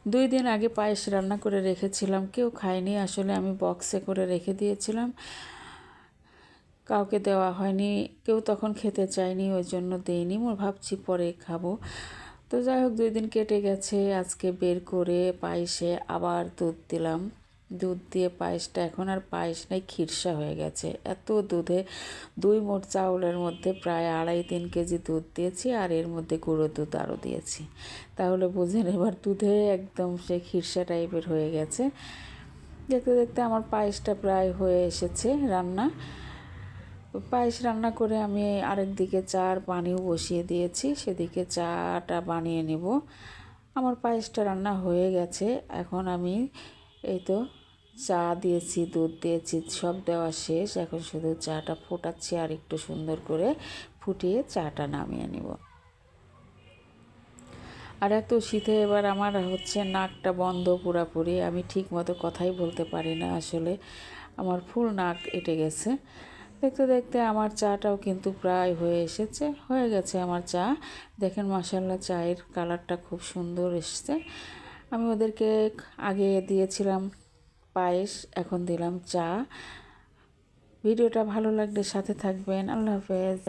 2 দিন আগে পায়েস রান্না করে রেখেছিলাম, কেউ খায়নি। আসলে আমি বক্সে করে রেখে দিয়েছিলাম, কাউকে দেওয়া হয়নি, কেউ তখন খেতে চায়নি, ওই জন্য দেইনি। ভাবছি পরে খাবো। তো যাই হোক 2 দিন কেটে গেছে, আজকে বের করে পায়েসে আবার দুধ দিলাম। দুধ দিয়ে পায়েসটা এখন আর পায়েস নাই, খিরসা হয়ে গেছে। এত দুধে 2 মোট চাউলের মধ্যে প্রায় 2.5-3 কেজি দুধ দিয়েছি, আর এর মধ্যে গুঁড়ো দুধ আরও দিয়েছি। তাহলে বুঝেন এবার দুধে একদম সে খিরসা টাইপের হয়ে গেছে। দেখতে দেখতে আমার পায়েসটা প্রায় হয়ে এসেছে রান্না। পায়েস রান্না করে আমি আরেক দিকে চা আর পানিও বসিয়ে দিয়েছি, সেদিকে চাটা বানিয়ে নেব। আমার পায়েসটা রান্না হয়ে গেছে। এখন আমি এই তো চা দিয়েছি, দুধ দিয়েছি, সব দেওয়া শেষ। এখন শুধু চাটা ফোটাচ্ছি আর একটু সুন্দর করে ফুটিয়ে চাটা নামিয়ে নেব। আর এত শীতে এবার আমার নাকটা বন্ধ পুরাপুরি, আমি ঠিক মতো কথাই বলতে পারি না। আসলে আমার ফুল নাক এঁটে গেছে। দেখতে দেখতে আমার চাটাও কিন্তু প্রায় হয়ে গেছে আমার চা। দেখেন মাশাআল্লাহ চায়ের কালারটা খুব সুন্দর এসছে। আমি ওদেরকে আগে দিয়েছিলাম পায়েস, এখন দিলাম চা। ভিডিওটা ভালো লাগলে সাথে থাকবেন। আল্লাহ হাফেজ।